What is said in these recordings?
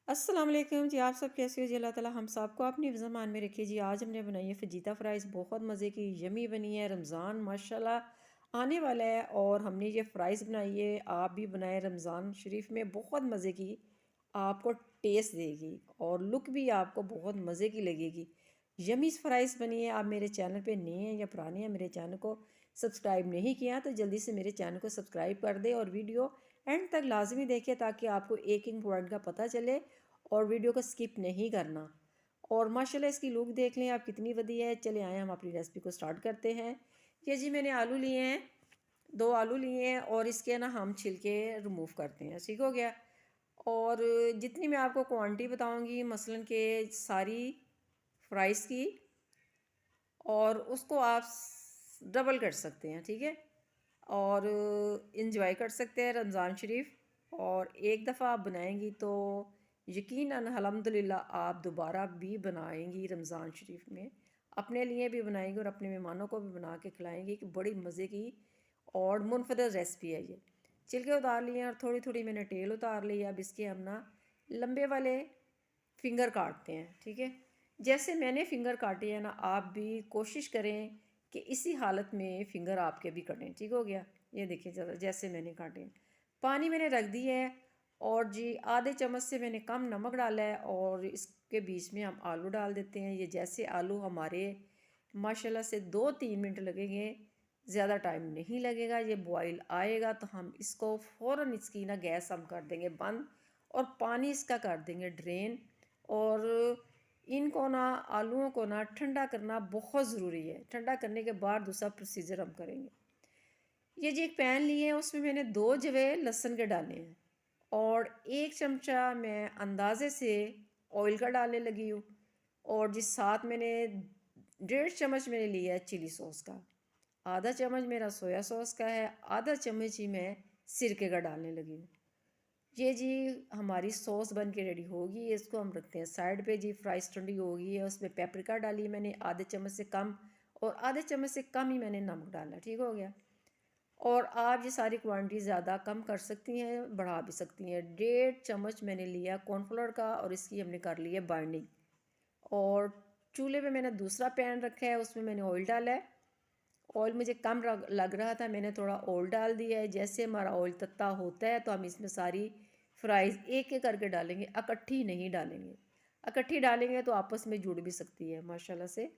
अस्सलाम वालेकुम जी। आप सब कैसे हो जी? अल्लाह ताला हम सबको अपनी ज़मान में रखिए जी। आज हमने बनाई है फजीता फ्राइज़, बहुत मज़े की यमी बनी है। रमज़ान माशाल्लाह आने वाला है और हमने ये फ़्राइज़ बनाई है। आप भी बनाए रमज़ान शरीफ में, बहुत मज़े की आपको टेस्ट देगी और लुक भी आपको बहुत मज़े की लगेगी। यमी फ़्राइज़ बनी है। आप मेरे चैनल पे नए हैं या पुराने हैं, मेरे चैनल को सब्सक्राइब नहीं किया तो जल्दी से मेरे चैनल को सब्सक्राइब कर दे और वीडियो एंड तक लाजमी देखें ताकि आपको एक एक पॉइंट का पता चले और वीडियो को स्किप नहीं करना। और माशाल्लाह इसकी लुक देख लें आप कितनी बढ़िया है। चले आए हम अपनी रेसिपी को स्टार्ट करते हैं। ये जी मैंने आलू लिए हैं, 2 आलू लिए हैं और इसके ना हम छिलके रिमूव करते हैं। ठीक हो गया। और जितनी मैं आपको क्वांटिटी बताऊंगी मसलन के सारी फ्राइज़ की, और उसको आप डबल कर सकते हैं। ठीक है। और इंजॉय कर सकते हैं रमज़ान शरीफ। और एक दफ़ा आप बनाएंगी तो यकीनन अल्हम्दुलिल्लाह आप दोबारा भी बनाएंगी रमज़ान शरीफ में। अपने लिए भी बनाएंगी और अपने मेहमानों को भी बना के खिलाएंगी कि बड़ी मज़े की और मुनफरद रेसिपी है ये। छिलके उतार लिए और थोड़ी थोड़ी मैंने टेल उतार ली। अब इसके हम ना लंबे वाले फिंगर काटते हैं। ठीक है। जैसे मैंने फ़िंगर काटे हैं ना, आप भी कोशिश करें कि इसी हालत में फ़िंगर आपके भी कटें। ठीक हो गया। ये देखिए ज़रा जैसे मैंने काटे हैं। पानी मैंने रख दी है और जी आधे चम्मच से मैंने कम नमक डाला है और इसके बीच में हम आलू डाल देते हैं। ये जैसे आलू हमारे माशाल्लाह से 2-3 मिनट लगेंगे, ज़्यादा टाइम नहीं लगेगा। ये बॉईल आएगा तो हम इसको फ़ौरन इसकी ना गैस हम कर देंगे बंद और पानी इसका कर देंगे ड्रेन। और इनको ना आलूओं को ना ठंडा करना बहुत ज़रूरी है। ठंडा करने के बाद दूसरा प्रोसीजर हम करेंगे। ये जी एक पैन लिए है, उसमें मैंने 2 जवे लहसुन के डाले हैं और 1 चमचा मैं अंदाजे से ऑयल का डालने लगी हूँ। और जिस साथ मैंने 1.5 चम्मच मैंने लिया है चिली सॉस का, आधा चम्मच मेरा सोया सॉस का है, आधा चम्मच ही मैं सिरके का डालने लगी हूँ। ये जी हमारी सॉस बन के रेडी होगी। इसको हम रखते हैं साइड पे। जी फ्राइज़ ठंडी हो गई है, उसमें पेपरिका डाली मैंने आधे चम्मच से कम और आधे चम्मच से कम ही मैंने नमक डाला। ठीक हो गया। और आप ये सारी क्वांटिटी ज़्यादा कम कर सकती हैं, बढ़ा भी सकती हैं। 1.5 चम्मच मैंने लिया कॉर्नफ्लोर का और इसकी हमने कर ली है बाइंडिंग। और चूल्हे पे मैंने दूसरा पैन रखा है, उसमें मैंने ऑयल डाला है। ऑयल मुझे कम लग रहा था, मैंने थोड़ा ऑयल डाल दिया है। जैसे हमारा ऑयल तत्ता होता है तो हम इसमें सारी फ्राइज़ एक एक करके डालेंगे, इकट्ठी नहीं डालेंगे। इकट्ठी डालेंगे तो आपस में जुड़ भी सकती है माशाल्लाह से।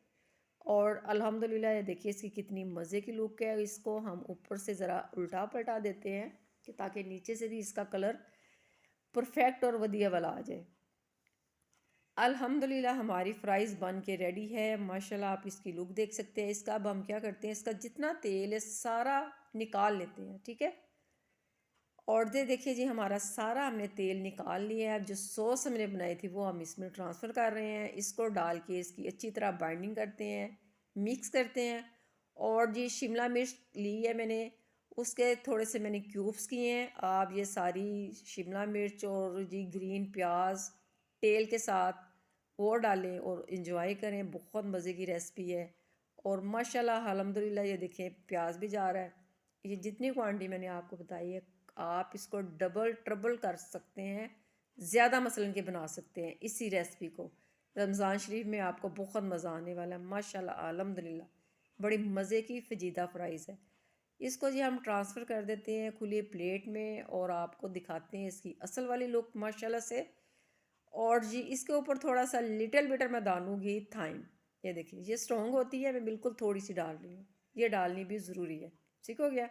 और अल्हम्दुलिल्लाह ये देखिए इसकी कितनी मज़े की लुक है। इसको हम ऊपर से ज़रा उल्टा पलटा देते हैं कि ताकि नीचे से भी इसका कलर परफेक्ट और वधिया वाला आ जाए। अल्हम्दुलिल्लाह हमारी फ्राइज़ बन के रेडी है माशाल्लाह। आप इसकी लुक देख सकते हैं। इसका अब हम क्या करते हैं, इसका जितना तेल है सारा निकाल लेते हैं। ठीक है। और ये देखिए जी हमारा सारा हमने तेल निकाल लिया है। अब जो सॉस हमने बनाई थी वो हम इसमें ट्रांसफ़र कर रहे हैं। इसको डाल के इसकी अच्छी तरह बाइंडिंग करते हैं, मिक्स करते हैं। और जी शिमला मिर्च ली है मैंने, उसके थोड़े से मैंने क्यूब्स किए हैं। आप ये सारी शिमला मिर्च और जी ग्रीन प्याज तेल के साथ वो डालें और इंजॉय करें। बहुत मज़े की रेसिपी है। और माशाल्लाह अल्हम्दुलिल्लाह ये देखें प्याज भी जा रहा है। ये जितनी क्वांटिटी मैंने आपको बताई है आप इसको डबल ट्रबल कर सकते हैं, ज़्यादा मसलन के बना सकते हैं इसी रेसिपी को। रमज़ान शरीफ में आपको बहुत मज़ा आने वाला है माशाल्लाह अल्हम्दुलिल्लाह। बड़ी मज़े की फजीदा फ्राइज़ है। इसको जी हम ट्रांसफ़र कर देते हैं खुली प्लेट में और आपको दिखाते हैं इसकी असल वाली लुक माशाल्लाह से। और जी इसके ऊपर थोड़ा सा लिटिल बिटर मैं डालूँगी थाइम। ये देखिए ये स्ट्रॉन्ग होती है, मैं बिल्कुल थोड़ी सी डाल रही हूँ। ये डालनी भी ज़रूरी है। ठीक हो गया।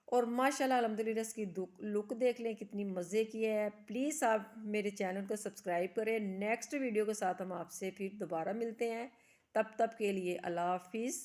और माशाल्लाह अल्हम्दुलिल्लाह इसकी लुक देख लें कितनी मज़े की है। प्लीज़ आप मेरे चैनल को सब्सक्राइब करें। नेक्स्ट वीडियो के साथ हम आपसे फिर दोबारा मिलते हैं। तब तक के लिए अल्लाह हाफिज़।